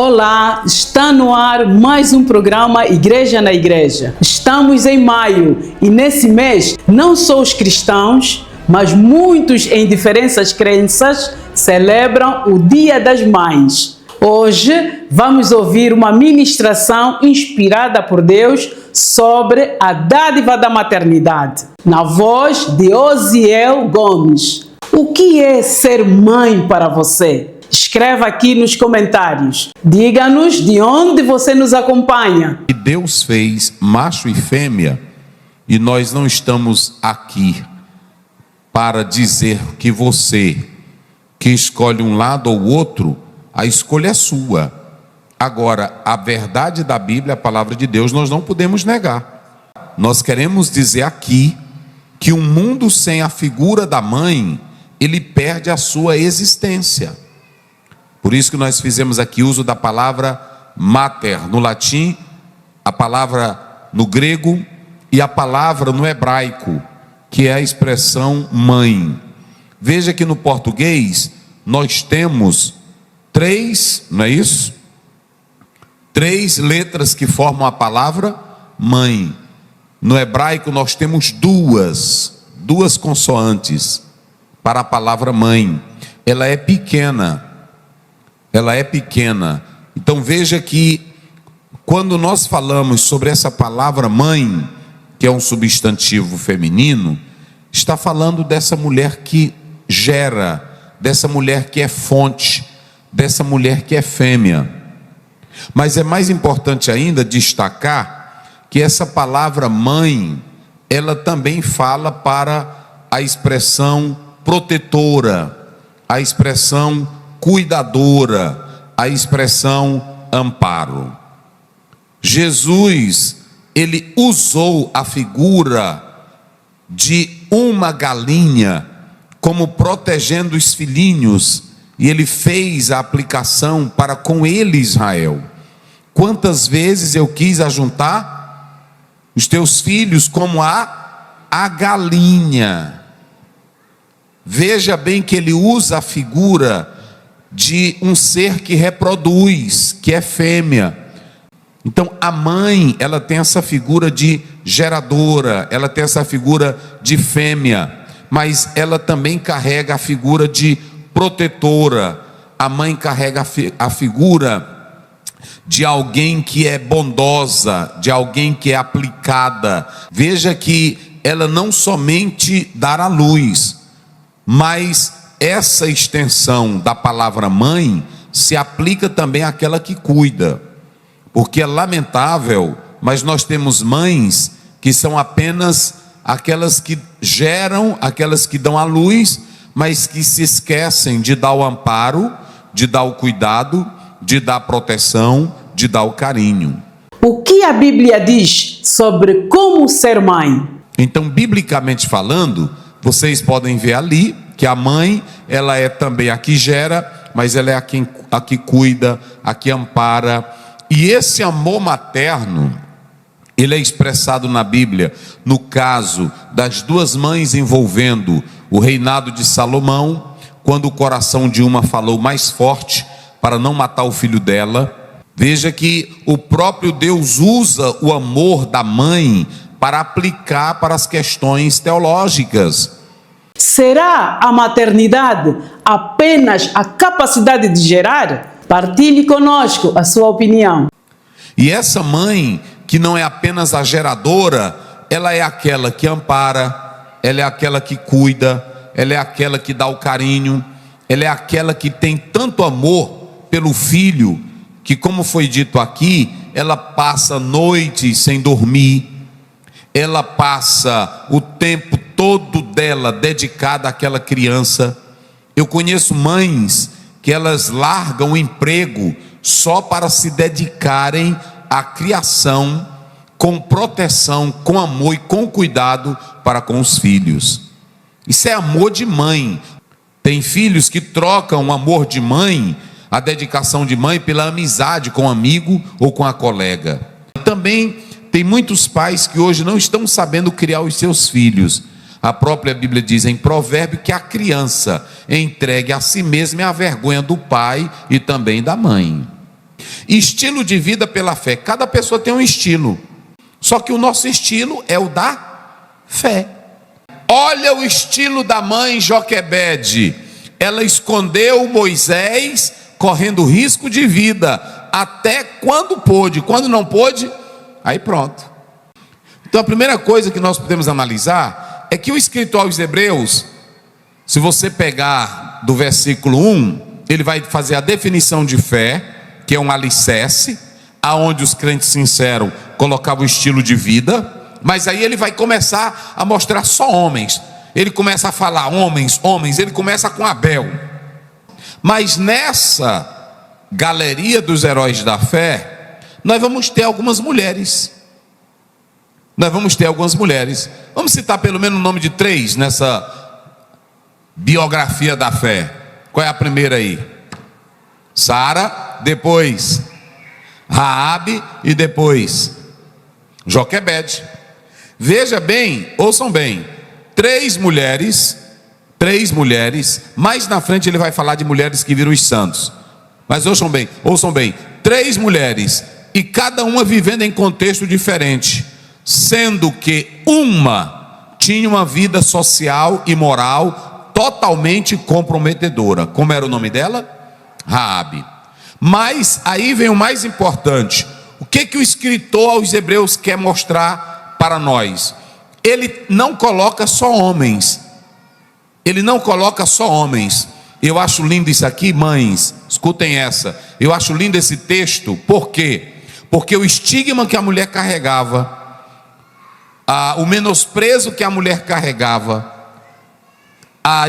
Olá, está no ar mais um programa Igreja na Igreja. Estamos em maio e nesse mês não só os cristãos, mas muitos em diferentes crenças celebram o Dia das Mães. Hoje vamos ouvir uma ministração inspirada por Deus sobre a dádiva da maternidade, na voz de Osiel Gomes. O que é ser mãe para você? Escreva aqui nos comentários. Diga-nos de onde você nos acompanha. E Deus fez macho e fêmea, e nós não estamos aqui para dizer que você que escolhe um lado ou outro, a escolha é sua. Agora, a verdade da Bíblia, a palavra de Deus, nós não podemos negar. Nós queremos dizer aqui que um mundo sem a figura da mãe, ele perde a sua existência. Por isso que nós fizemos aqui uso da palavra mater no latim, a palavra no grego e a palavra no hebraico, que é a expressão mãe. Veja que no português nós temos três, não é isso? Três letras que formam a palavra mãe. No hebraico nós temos duas consoantes para a palavra mãe. Ela é pequena. Então veja que quando nós falamos sobre essa palavra mãe, que é um substantivo feminino, está falando dessa mulher que gera, dessa mulher que é fonte, dessa mulher que é fêmea. Mas é mais importante ainda destacar que essa palavra mãe, ela também fala para a expressão protetora, a expressão cuidadora, a expressão amparo. Jesus, ele usou a figura de uma galinha como protegendo os filhinhos, e ele fez a aplicação para com ele Israel. Quantas vezes eu quis ajuntar os teus filhos como a galinha. Veja bem que ele usa a figura de um ser que reproduz, que é fêmea. Então a mãe, ela tem essa figura de geradora, ela tem essa figura de fêmea, mas ela também carrega a figura de protetora. A mãe carrega a figura de alguém que é bondosa, de alguém que é aplicada. Veja que ela não somente dá à luz, mas essa extensão da palavra mãe se aplica também àquela que cuida. Porque é lamentável, mas nós temos mães que são apenas aquelas que geram, aquelas que dão à luz, mas que se esquecem de dar o amparo, de dar o cuidado, de dar a proteção, de dar o carinho. O que a Bíblia diz sobre como ser mãe? Então, biblicamente falando, vocês podem ver ali que a mãe, ela é também a que gera, mas ela é a que cuida, a que ampara. E esse amor materno, ele é expressado na Bíblia, no caso das duas mães envolvendo o reinado de Salomão, quando o coração de uma falou mais forte para não matar o filho dela. Veja que o próprio Deus usa o amor da mãe para aplicar para as questões teológicas. Será a maternidade apenas a capacidade de gerar? Partilhe conosco a sua opinião. E essa mãe, que não é apenas a geradora, ela é aquela que ampara, ela é aquela que cuida, ela é aquela que dá o carinho, ela é aquela que tem tanto amor pelo filho, que, como foi dito aqui, ela passa noites sem dormir, ela passa o tempo todo dela dedicada àquela criança. Eu conheço mães que elas largam o emprego só para se dedicarem à criação, com proteção, com amor e com cuidado para com os filhos. Isso é amor de mãe. Tem filhos que trocam o amor de mãe, a dedicação de mãe, pela amizade com o amigo ou com a colega. Também tem muitos pais que hoje não estão sabendo criar os seus filhos. A própria Bíblia diz em Provérbio que a criança entregue a si mesma é a vergonha do pai e também da mãe. Estilo de vida pela fé. Cada pessoa tem um estilo. Só que o nosso estilo é o da fé. Olha o estilo da mãe Joquebede. Ela escondeu Moisés correndo risco de vida até quando pôde. Quando não pôde, aí pronto. Então a primeira coisa que nós podemos analisar é que o escritor aos Hebreus, se você pegar do versículo 1, ele vai fazer a definição de fé, que é um alicerce, aonde os crentes sinceros colocavam o estilo de vida, mas aí ele vai começar a mostrar só homens. Ele começa a falar homens, ele começa com Abel. Mas nessa galeria dos heróis da fé, nós vamos ter algumas mulheres. Vamos citar pelo menos o nome de 3 nessa biografia da fé. Qual é a primeira aí? Sara, depois Raabe e depois Joquebede. Veja bem, ouçam bem, 3 mulheres, mais na frente ele vai falar de mulheres que viram os santos. Mas ouçam bem, 3 mulheres, e cada uma vivendo em contexto diferente, sendo que uma tinha uma vida social e moral totalmente comprometedora. Como era o nome dela? Raabe. Mas aí vem o mais importante. O que o escritor aos Hebreus quer mostrar para nós? Ele não coloca só homens. Eu acho lindo isso aqui, mães, escutem essa. Eu acho lindo esse texto. Por quê? Porque o estigma que a mulher carregava, o menosprezo que a mulher carregava,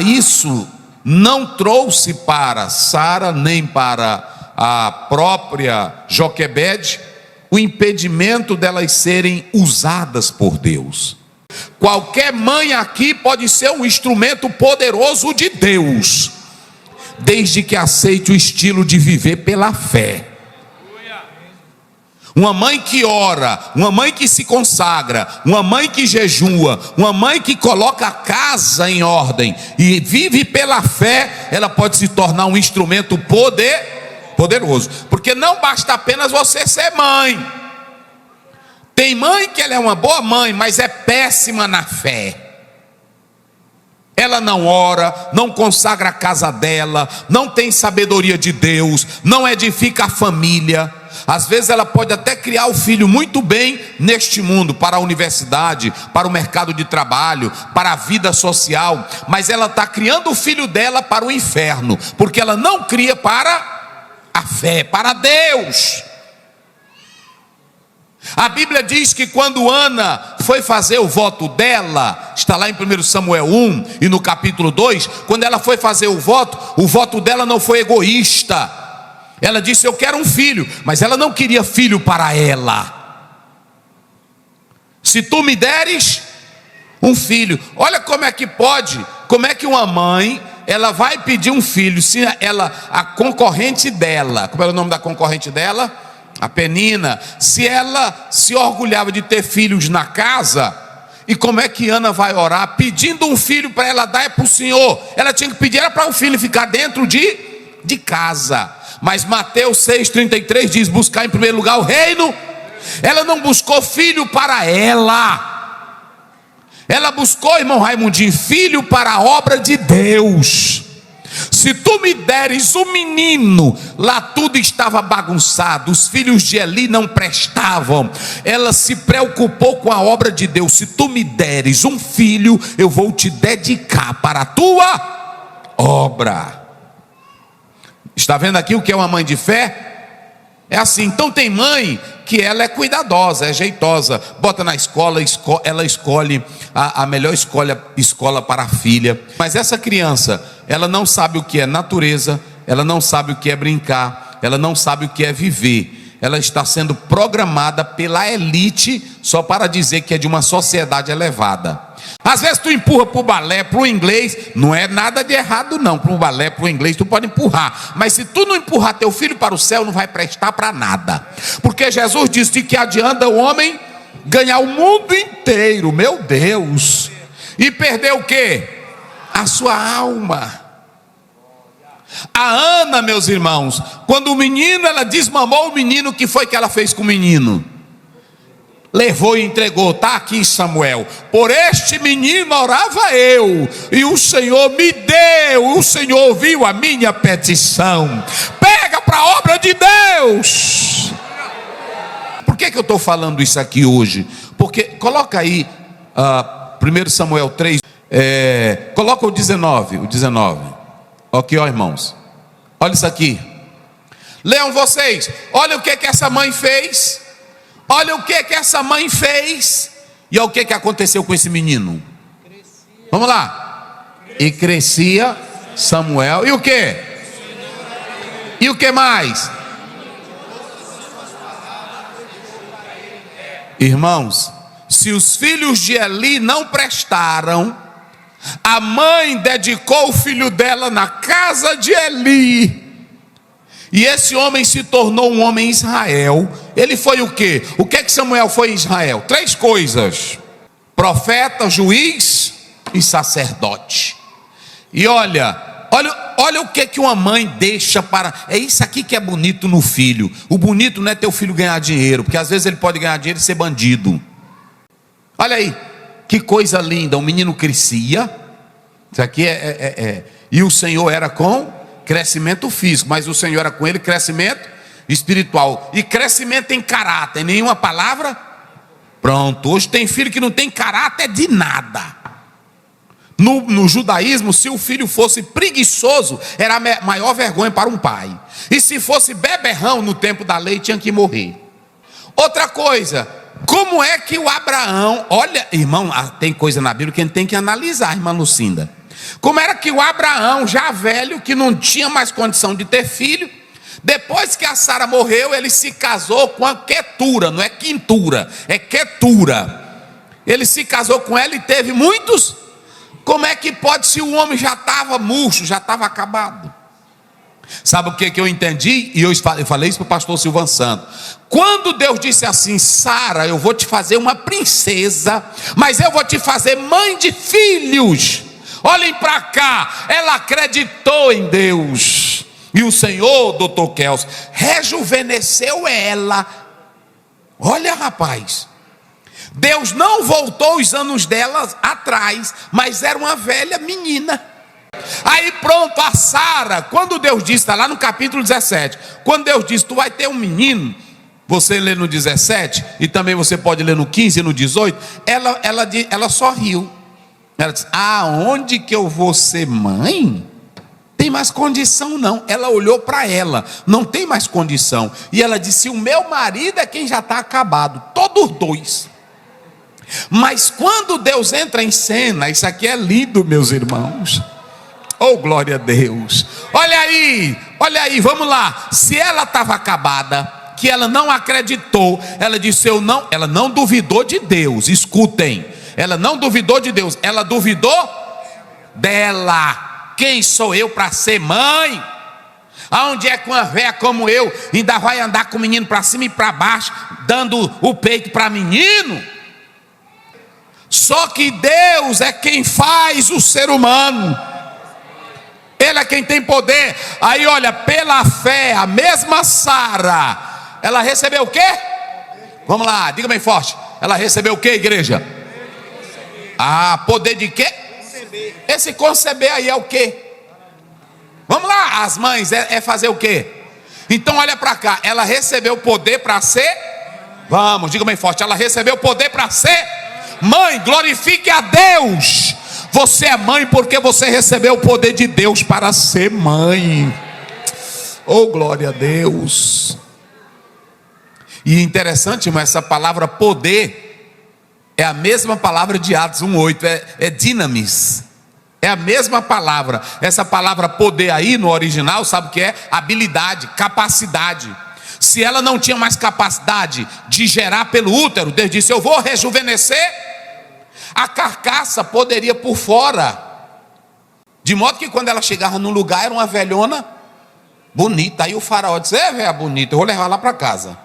isso não trouxe para Sara nem para a própria Joquebede o impedimento delas serem usadas por Deus. Qualquer mãe aqui pode ser um instrumento poderoso de Deus, desde que aceite o estilo de viver pela fé. Uma mãe que ora, uma mãe que se consagra, uma mãe que jejua, uma mãe que coloca a casa em ordem e vive pela fé, ela pode se tornar um instrumento poderoso. Porque não basta apenas você ser mãe. Tem mãe que ela é uma boa mãe, mas é péssima na fé. Ela não ora, não consagra a casa dela, não tem sabedoria de Deus, não edifica a família. Às vezes ela pode até criar o filho muito bem neste mundo, para a universidade, para o mercado de trabalho, para a vida social, mas ela está criando o filho dela para o inferno, porque ela não cria para a fé, para Deus. A Bíblia diz que quando Ana foi fazer o voto dela, está lá em 1 Samuel 1 e no capítulo 2, quando ela foi fazer o voto dela não foi egoísta. Ela disse: eu quero um filho, mas ela não queria filho para ela. Se tu me deres um filho, olha como é que pode, como é que uma mãe, ela vai pedir um filho, se a concorrente dela, como era o nome da concorrente dela? A Penina. Se ela se orgulhava de ter filhos na casa, e como é que Ana vai orar pedindo um filho para ela dar para o Senhor? Ela tinha que pedir, era para o filho ficar dentro de casa. Mas Mateus 6,33 diz: buscar em primeiro lugar o reino. Ela não buscou filho para ela, ela buscou, irmão Raimundinho, filho para a obra de Deus. Se tu me deres um menino, lá tudo estava bagunçado, os filhos de Eli não prestavam. Ela se preocupou com a obra de Deus. Se tu me deres um filho, eu vou te dedicar para a tua obra. Está vendo aqui o que é uma mãe de fé? É assim. Então tem mãe que ela é cuidadosa, é jeitosa, bota na escola, ela escolhe a melhor escola para a filha. Mas essa criança, ela não sabe o que é natureza, ela não sabe o que é brincar, ela não sabe o que é viver. Ela está sendo programada pela elite só para dizer que é de uma sociedade elevada. Às vezes tu empurra para o balé, para o inglês, não é nada de errado não, para o balé, para o inglês tu pode empurrar, mas se tu não empurrar teu filho para o céu, não vai prestar para nada. Porque Jesus disse que adianta o homem ganhar o mundo inteiro, meu Deus, e perder o quê? A sua alma. A Ana, meus irmãos, quando o menino, ela desmamou o menino, o que foi que ela fez com o menino? Levou e entregou. Está aqui, Samuel: por este menino orava eu, e o Senhor me deu, o Senhor ouviu a minha petição. Pega para a obra de Deus. Por que eu estou falando isso aqui hoje? Porque, coloca aí 1 Samuel 3, coloca o 19. Ok, ó irmãos, olha isso aqui. Leiam vocês. Olha o que essa mãe fez. Olha o que essa mãe fez. E olha o que aconteceu com esse menino. Vamos lá. E crescia Samuel. E o que? E o que mais? Irmãos, se os filhos de Eli não prestaram, a mãe dedicou o filho dela na casa de Eli. E esse homem se tornou um homem em Israel. Ele foi o quê? O que Samuel foi em Israel? 3 coisas: profeta, juiz e sacerdote. E olha o que uma mãe deixa para... É isso aqui que é bonito no filho. O bonito não é teu filho ganhar dinheiro, porque às vezes ele pode ganhar dinheiro e ser bandido. Olha aí, que coisa linda. O menino crescia. Isso aqui e o Senhor era com crescimento físico, mas o Senhor era com ele crescimento espiritual. E crescimento em caráter. Nenhuma palavra. Pronto, hoje tem filho que não tem caráter de nada. No judaísmo, se o filho fosse preguiçoso, era a maior vergonha para um pai. E se fosse beberrão no tempo da lei, tinha que morrer. Outra coisa, como é que o Abraão... Olha, irmão, tem coisa na Bíblia que a gente tem que analisar, irmã Lucinda. Como era que o Abraão, já velho, que não tinha mais condição de ter filho, depois que a Sara morreu, ele se casou com a Quetura. Não é quintura, é Quetura. Ele se casou com ela e teve muitos... Como é que pode, se o homem já estava murcho, já estava acabado? Sabe o que eu entendi? E eu falei isso para o pastor Silvan Santos. Quando Deus disse assim: Sara, eu vou te fazer uma princesa, mas eu vou te fazer mãe de filhos. Olhem para cá, ela acreditou em Deus. E o Senhor, doutor Kelso, rejuvenesceu ela. Olha, rapaz, Deus não voltou os anos dela atrás, mas era uma velha menina. Aí pronto, a Sara, quando Deus disse, está lá no capítulo 17, quando Deus disse: tu vai ter um menino, você lê no 17, e também você pode ler no 15 e no 18, ela só riu. Ela disse: aonde que eu vou ser mãe? Tem mais condição não. Ela olhou para ela, não tem mais condição. E ela disse: o meu marido é quem já está acabado, todos dois. Mas quando Deus entra em cena, isso aqui é lindo, meus irmãos. Oh, glória a Deus. Olha aí, vamos lá. Se ela estava acabada, que ela não acreditou, ela disse: ela não duvidou de Deus. Escutem, ela não duvidou de Deus, ela duvidou dela. Quem sou eu para ser mãe? Aonde é que uma véia como eu ainda vai andar com o menino para cima e para baixo, dando o peito para menino? Só que Deus é quem faz o ser humano. Ele é quem tem poder. Aí olha, pela fé, a mesma Sara, ela recebeu o quê? Vamos lá, diga bem forte. Ela recebeu o quê, igreja? Poder de quê? Esse conceber aí é o quê? Vamos lá, as mães, é fazer o quê? Então olha para cá, ela recebeu o poder para ser... Vamos, diga bem forte. Ela recebeu o poder para ser mãe. Glorifique a Deus. Você é mãe porque você recebeu o poder de Deus para ser mãe. Oh, glória a Deus. E interessante, irmão, essa palavra poder é a mesma palavra de Atos 1:8, é dinamis. É a mesma palavra. Essa palavra poder aí no original, sabe o que é? Habilidade, capacidade. Se ela não tinha mais capacidade de gerar pelo útero, Deus disse: eu vou rejuvenescer a carcaça, poderia por fora, de modo que quando ela chegava num lugar, era uma velhona bonita. Aí o faraó disse: velha bonita, eu vou levar lá para casa.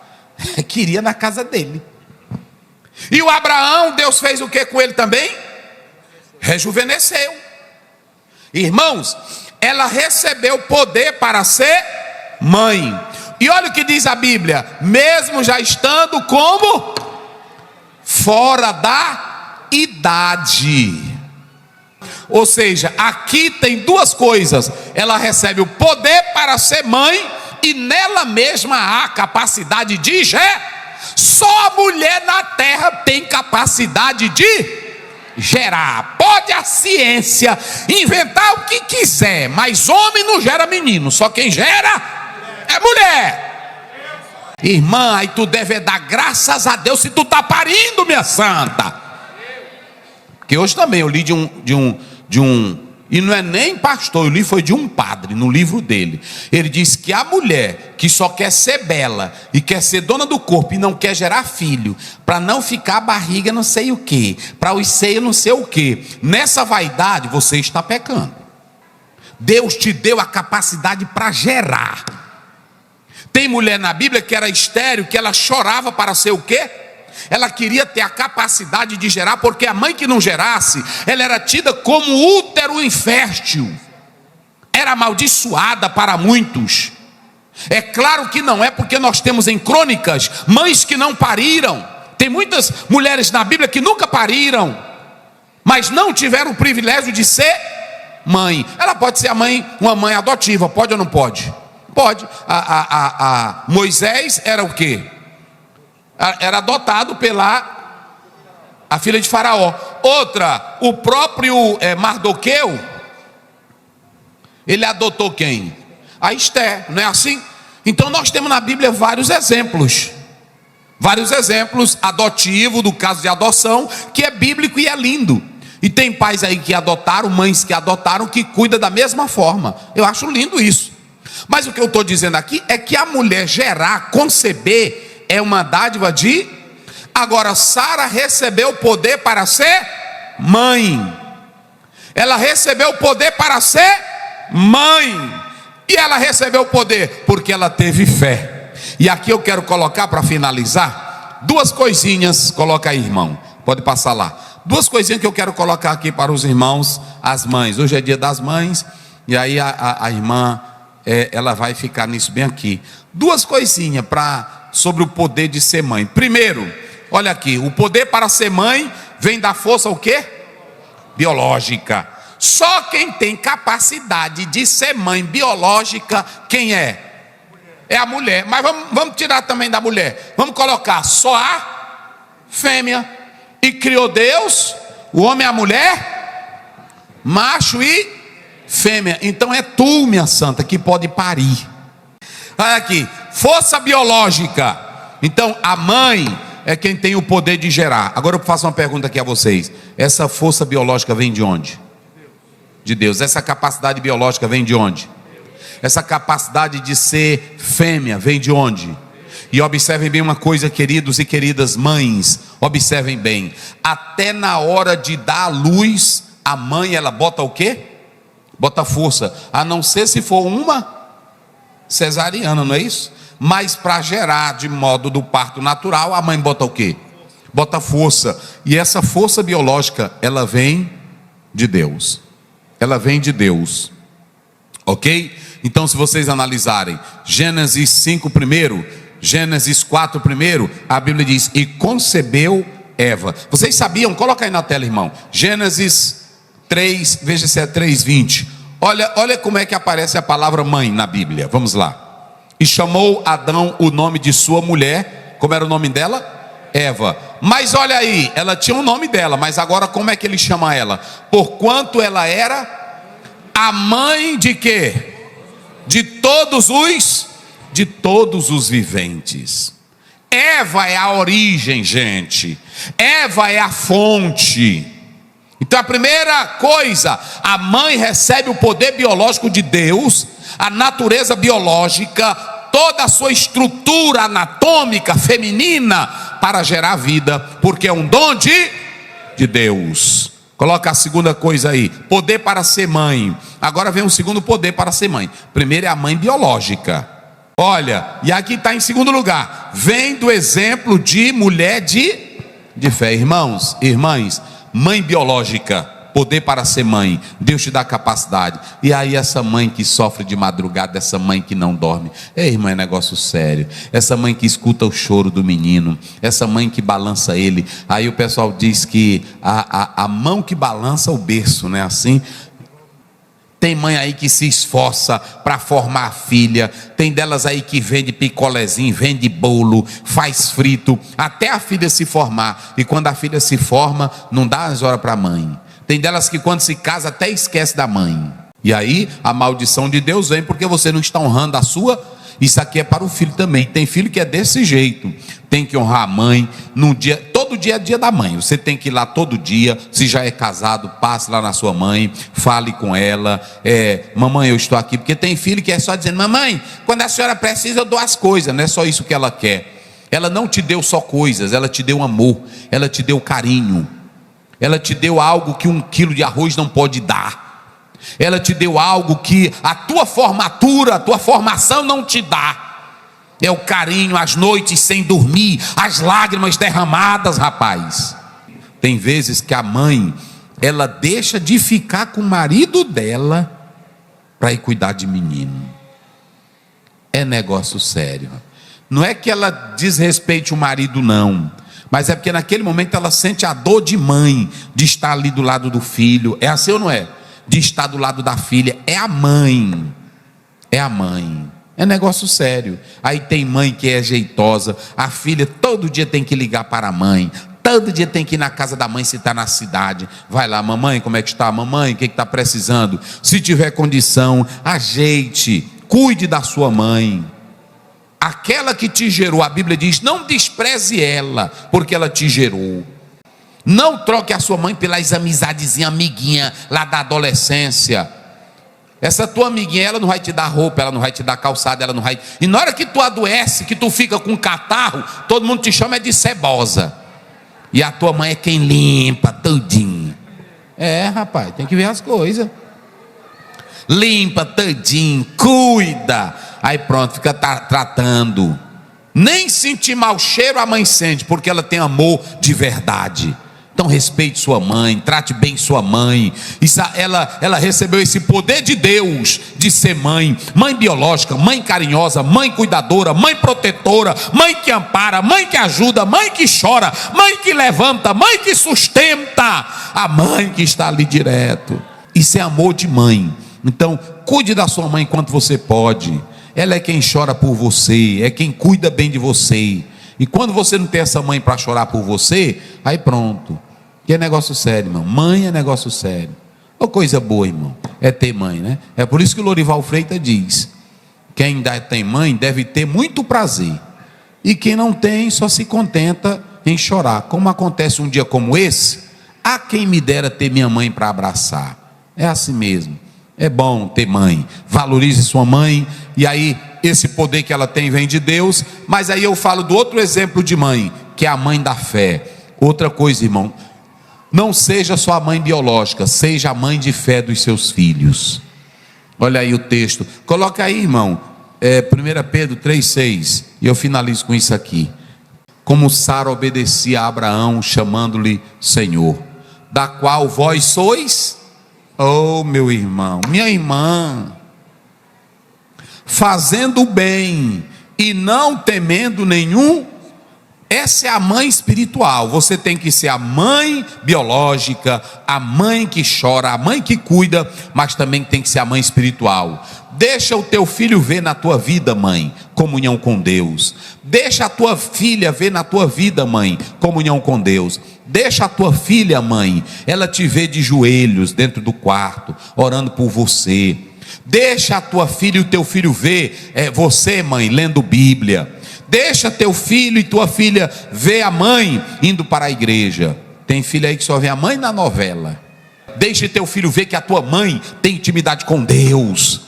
Queria na casa dele. E o Abraão, Deus fez o que com ele também? Rejuvenesceu. Irmãos, ela recebeu poder para ser mãe. E olha o que diz a Bíblia: mesmo já estando como fora da idade. Ou seja, aqui tem duas coisas: ela recebe o poder para ser mãe, e nela mesma há capacidade de gerar. Só a mulher na terra tem capacidade de gerar. Pode a ciência inventar o que quiser, mas homem não gera menino, só quem gera é mulher. Irmã, aí tu deve dar graças a Deus se tu tá parindo, minha santa. Porque hoje também eu li de um e não é nem pastor, eu li foi de um padre, no livro dele. Ele diz que a mulher que só quer ser bela e quer ser dona do corpo e não quer gerar filho, para não ficar a barriga não sei o que, para os seios não sei o que, nessa vaidade você está pecando. Deus te deu a capacidade para gerar. Tem mulher na Bíblia que era estéril, que ela chorava para ser o quê? Ela queria ter a capacidade de gerar, porque a mãe que não gerasse, ela era tida como útero infértil, era amaldiçoada para muitos. É claro que não é, porque nós temos em Crônicas mães que não pariram. Tem muitas mulheres na Bíblia que nunca pariram, mas não tiveram o privilégio de ser mãe. Ela pode ser uma mãe adotiva, pode ou não pode? Pode. A Moisés era o quê? Era adotado pela a filha de Faraó. Outra, o próprio Mardoqueu, ele adotou quem? A Esther, não é assim? Então nós temos na Bíblia vários exemplos adotivos, do caso de adoção, que é bíblico e é lindo. E tem pais aí que adotaram, mães que adotaram, que cuidam da mesma forma. Eu acho lindo isso. Mas o que eu estou dizendo aqui é que a mulher gerar, conceber, é uma dádiva de... Agora, Sara recebeu o poder para ser mãe. Ela recebeu o poder para ser mãe. E ela recebeu o poder porque ela teve fé. E aqui eu quero colocar, para finalizar, duas coisinhas. Coloca aí, irmão, pode passar lá. Duas coisinhas que eu quero colocar aqui para os irmãos, as mães. Hoje é dia das mães, e aí a irmã, ela vai ficar nisso bem aqui. Duas coisinhas sobre o poder de ser mãe. Primeiro, olha aqui, o poder para ser mãe vem da força o quê? Biológica. Só quem tem capacidade de ser mãe biológica, quem é? É a mulher. Mas vamos tirar também da mulher. Vamos colocar só a fêmea. E criou Deus, o homem e a mulher, macho e fêmea. Então é tu, minha santa, que pode parir. Olha aqui, força biológica. Então a mãe é quem tem o poder de gerar. Agora eu faço uma pergunta aqui a vocês: essa força biológica vem de onde? De Deus. Essa capacidade biológica vem de onde? Essa capacidade de ser fêmea vem de onde? E observem bem uma coisa, queridos e queridas mães, observem bem, até na hora de dar a luz, a mãe, ela bota o quê? Bota força, a não ser se for uma cesariana, não é isso? Mas para gerar de modo do parto natural, a mãe bota o quê? Bota força. E essa força biológica, ela vem de Deus. Ela vem de Deus. Ok? Então se vocês analisarem Gênesis 5 primeiro, Gênesis 4 primeiro, a Bíblia diz: e concebeu Eva. Vocês sabiam? Coloca aí na tela, irmão. Gênesis 3, veja se é 3:20. Olha como é que aparece a palavra mãe na Bíblia. Vamos lá. E chamou Adão o nome de sua mulher. Como era o nome dela? Eva. Mas olha aí, ela tinha o nome dela, mas agora como é que ele chama ela? Porquanto ela era a mãe de quê? De todos os viventes. Eva é a origem, gente. Eva é a fonte. Então a primeira coisa, a mãe recebe o poder biológico de Deus, a natureza biológica, toda a sua estrutura anatômica feminina para gerar vida, porque é um dom de Deus. Coloca a segunda coisa aí, poder para ser mãe. Agora vem o segundo poder para ser mãe. Primeiro é a mãe biológica. Olha, e aqui está em segundo lugar, vem do exemplo de mulher de fé. Irmãos, irmãs, mãe biológica, poder para ser mãe, Deus te dá capacidade. E aí essa mãe que sofre de madrugada, essa mãe que não dorme, irmã, é negócio sério. Essa mãe que escuta o choro do menino, essa mãe que balança ele. Aí o pessoal diz que a mão que balança o berço, né? Assim. Tem mãe aí que se esforça para formar a filha. Tem delas aí que vende picolézinho, vende bolo, faz frito, até a filha se formar. E quando a filha se forma, não dá as horas para a mãe. Tem delas que quando se casa até esquece da mãe. E aí a maldição de Deus vem porque você não está honrando a sua. Isso aqui é para o filho também. Tem filho que é desse jeito. Tem que honrar a mãe no dia, todo dia é dia da mãe. Você tem que ir lá todo dia. Se já é casado, passe lá na sua mãe, fale com ela. Mamãe, eu estou aqui. Porque tem filho que é só dizendo: mamãe, quando a senhora precisa, eu dou as coisas. Não é só isso que ela quer. Ela não te deu só coisas, ela te deu amor, ela te deu carinho, ela te deu algo que 1 quilo de arroz não pode dar. Ela te deu algo que a tua formatura, a tua formação não te dá. É o carinho, as noites sem dormir, as lágrimas derramadas, rapaz. Tem vezes que a mãe, ela deixa de ficar com o marido dela para ir cuidar de menino. É negócio sério. Não é que ela desrespeite o marido, não. Mas é porque naquele momento ela sente a dor de mãe, de estar ali do lado do filho. É assim ou não é? De estar do lado da filha. É a mãe. É a mãe. É negócio sério. Aí tem mãe que é jeitosa. A filha todo dia tem que ligar para a mãe. Todo dia tem que ir na casa da mãe se está na cidade. Vai lá, mamãe, como é que está? Mamãe, o que está precisando? Se tiver condição, ajeite. Cuide da sua mãe. Aquela que te gerou, a Bíblia diz: não despreze ela, porque ela te gerou. Não troque a sua mãe pelas amizadezinhas, amiguinha lá da adolescência. Essa tua amiguinha, ela não vai te dar roupa, ela não vai te dar calçada, ela não vai. E na hora que tu adoece, que tu fica com catarro, todo mundo te chama de cebosa. E a tua mãe é quem limpa tudinho. Rapaz, tem que ver as coisas. Limpa tudinho, cuida. Aí pronto, fica tratando. Nem sentir mau cheiro a mãe sente, porque ela tem amor de verdade. Então respeite sua mãe, trate bem sua mãe. Ela recebeu esse poder de Deus de ser mãe. Mãe biológica, mãe carinhosa, mãe cuidadora, mãe protetora, mãe que ampara, mãe que ajuda, mãe que chora, mãe que levanta, mãe que sustenta. A mãe que está ali direto. Isso é amor de mãe. Então cuide da sua mãe enquanto você pode. Ela é quem chora por você, é quem cuida bem de você. E quando você não tem essa mãe para chorar por você, aí pronto. Que é negócio sério, irmão. Mãe é negócio sério. Ô, coisa boa, irmão, é ter mãe, né? É por isso que o Lorival Freitas diz: quem ainda tem mãe deve ter muito prazer. E quem não tem só se contenta em chorar. Como acontece um dia como esse, a quem me dera ter minha mãe para abraçar. É assim mesmo. É bom ter mãe. Valorize sua mãe. E aí esse poder que ela tem vem de Deus. Mas aí eu falo do outro exemplo de mãe, que é a mãe da fé. Outra coisa, irmão, não seja só a mãe biológica, seja a mãe de fé dos seus filhos. Olha aí o texto. Coloca aí, irmão, 1 Pedro 3,6. E eu finalizo com isso aqui. Como Sara obedecia a Abraão, chamando-lhe Senhor, da qual vós sois... Oh, meu irmão, minha irmã, fazendo o bem e não temendo nenhum. Essa é a mãe espiritual. Você tem que ser a mãe biológica, a mãe que chora, a mãe que cuida, mas também tem que ser a mãe espiritual. Deixa o teu filho ver na tua vida, mãe, comunhão com Deus. Deixa a tua filha ver na tua vida, mãe, comunhão com Deus. Deixa a tua filha, mãe, ela te ver de joelhos dentro do quarto, orando por você. Deixa a tua filha e o teu filho ver você, mãe, lendo Bíblia. Deixa teu filho e tua filha ver a mãe indo para a igreja. Tem filho aí que só vê a mãe na novela. Deixa teu filho ver que a tua mãe tem intimidade com Deus.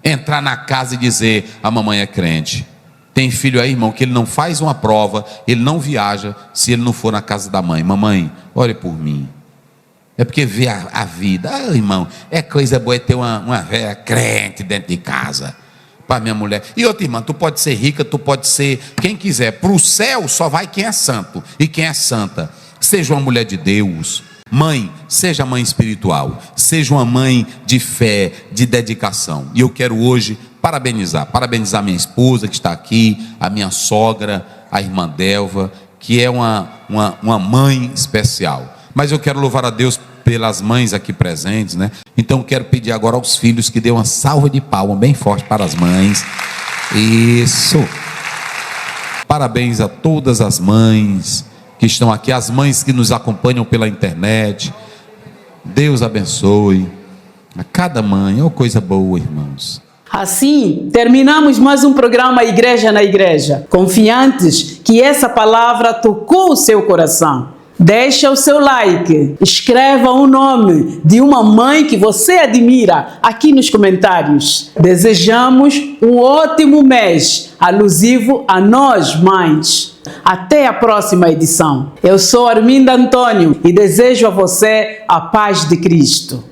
Entrar na casa e dizer: a mamãe é crente. Tem filho aí, irmão, que ele não faz uma prova, ele não viaja, se ele não for na casa da mãe. Mamãe, ore por mim. É porque vê a vida. Ah, irmão, é coisa boa ter uma velha crente dentro de casa. Para minha mulher. E outra, irmã, tu pode ser rica, tu pode ser quem quiser. Para o céu só vai quem é santo e quem é santa. Seja uma mulher de Deus. Mãe, seja mãe espiritual, seja uma mãe de fé, de dedicação. E eu quero hoje parabenizar minha esposa que está aqui, a minha sogra, a irmã Delva, que é uma mãe especial. Mas eu quero louvar a Deus pelas mães aqui presentes, né? Então eu quero pedir agora aos filhos que dê uma salva de palmas bem forte para as mães. Isso. Parabéns a todas as mães que estão aqui, as mães que nos acompanham pela internet. Deus abençoe a cada mãe. É uma coisa boa, irmãos. Assim, terminamos mais um programa Igreja na Igreja, confiantes que essa palavra tocou o seu coração. Deixa o seu like, escreva o nome de uma mãe que você admira aqui nos comentários. Desejamos um ótimo mês, alusivo a nós mães. Até a próxima edição. Eu sou Arminda Antônio e desejo a você a paz de Cristo.